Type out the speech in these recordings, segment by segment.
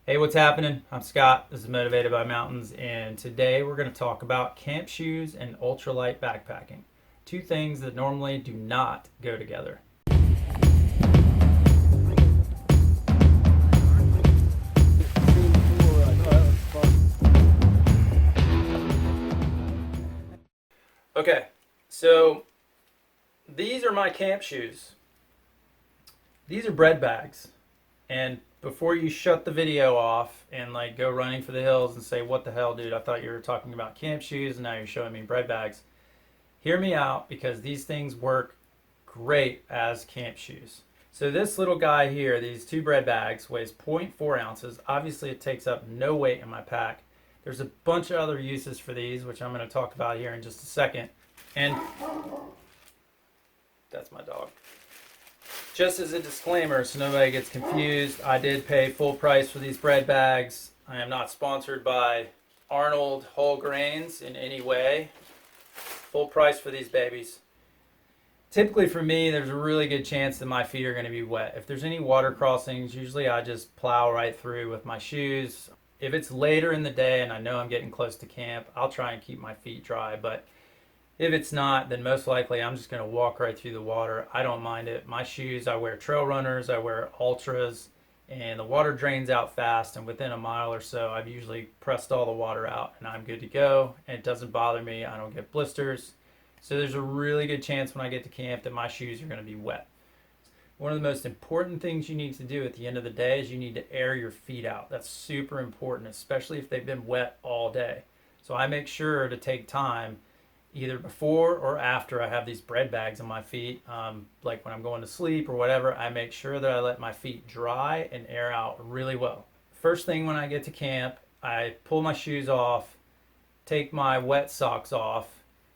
Hey, what's happening? I'm Scott. This is Motivated by Mountains, and today we're going to talk about camp shoes and ultralight backpacking. Two things that normally do not go together. Okay, so these are my camp shoes. These are bread bags. And before you shut the video off and like go running for the hills and say, "What the hell, dude? I thought you were talking about camp shoes and now you're showing me bread bags." Hear me out because these things work great as camp shoes. So this little guy here, these two bread bags, weighs zero point 0.4 ounces. Obviously, it takes up no weight in my pack. There's a bunch of other uses for these, which I'm going to talk about here in just a second. And that's my dog. Just as a disclaimer, so nobody gets confused, I did pay full price for these bread bags. I am not sponsored by Arnold Whole Grains in any way. Full price for these babies. Typically for me, there's a really good chance that my feet are going to be wet. If there's any water crossings, usually I just plow right through with my shoes. If it's later in the day and I know I'm getting close to camp, I'll try and keep my feet dry. But if it's not, then most likely I'm just going to walk right through the water. I don't mind it. My shoes, I wear trail runners, I wear ultras, and the water drains out fast. And within a mile or so, I've usually pressed all the water out and I'm good to go. And it doesn't bother me. I don't get blisters. So there's a really good chance when I get to camp that my shoes are going to be wet. One of the most important things you need to do at the end of the day is you need to air your feet out. That's super important, especially if they've been wet all day. So I make sure to take time either before or after I have these bread bags on my feet, like when I'm going to sleep or whatever. I make sure that I let my feet dry and air out really well. First thing when I get to camp, I pull my shoes off, take my wet socks off,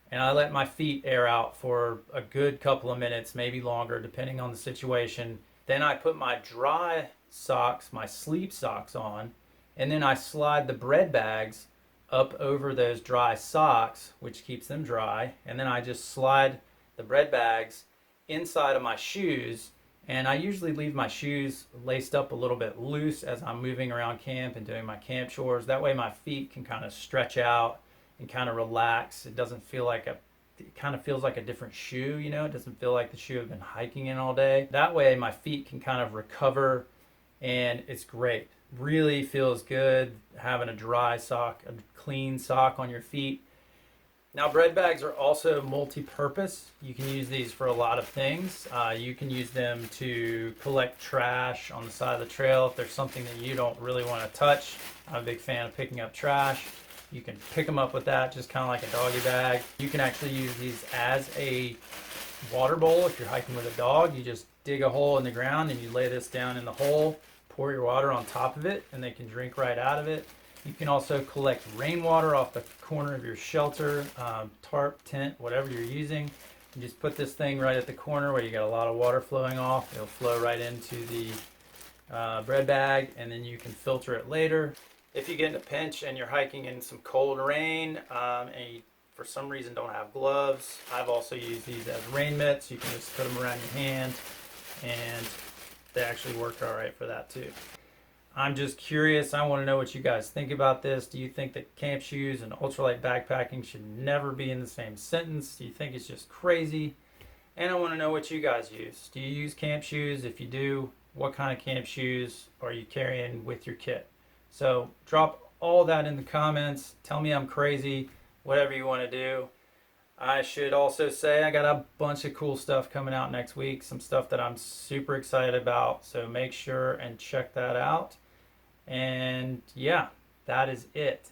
and I let my feet air out for a good couple of minutes, maybe longer, depending on the situation. Then I put my dry socks, my sleep socks on, and then I slide the bread bags up over those dry socks, which keeps them dry. And then I just slide the bread bags inside of my shoes. And I usually leave my shoes laced up a little bit loose as I'm moving around camp and doing my camp chores. That way my feet can kind of stretch out and kind of relax. It doesn't feel like it kind of feels like a different shoe, you know? It doesn't feel like the shoe I've been hiking in all day. That way my feet can kind of recover and it's great. Really feels good having a dry sock, a clean sock on your feet. Now, bread bags are also multi-purpose. You can use these for a lot of things. You can use them to collect trash on the side of the trail if there's something that you don't really want to touch. I'm a big fan of picking up trash. You can pick them up with that, just kind of like a doggy bag. You can actually use these as a water bowl if you're hiking with a dog. You just dig a hole in the ground and you lay this down in the hole, pour your water on top of it, and they can drink right out of it. You can also collect rainwater off the corner of your shelter, tarp, tent, whatever you're using. You just put this thing right at the corner where you got a lot of water flowing off. It'll flow right into the bread bag, and then you can filter it later. If you get in a pinch and you're hiking in some cold rain and you for some reason don't have gloves, I've also used these as rain mitts. You can just put them around your hand and they actually work all right for that too. I'm just curious. I want to know what you guys think about this. Do you think that camp shoes and ultralight backpacking should never be in the same sentence? Do you think it's just crazy? And I want to know what you guys use. Do you use camp shoes? If you do, what kind of camp shoes are you carrying with your kit? So drop all that in the comments. Tell me I'm crazy, whatever you want to do. I should also say I got a bunch of cool stuff coming out next week, some stuff that I'm super excited about, so make sure and check that out. And yeah, that is it.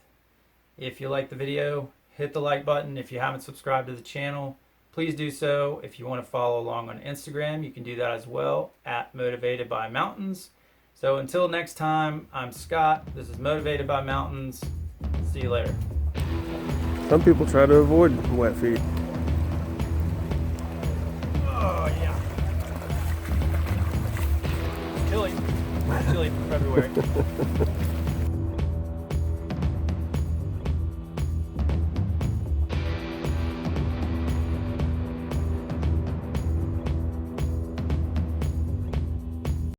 If you like the video, hit the like button. If you haven't subscribed to the channel, please do so. If you want to follow along on Instagram, you can do that as well, at Motivated by Mountains. So until next time, I'm Scott. This is Motivated by Mountains. See you later. Some people try to avoid wet feet. Oh, yeah. Chilly. Chilly for February.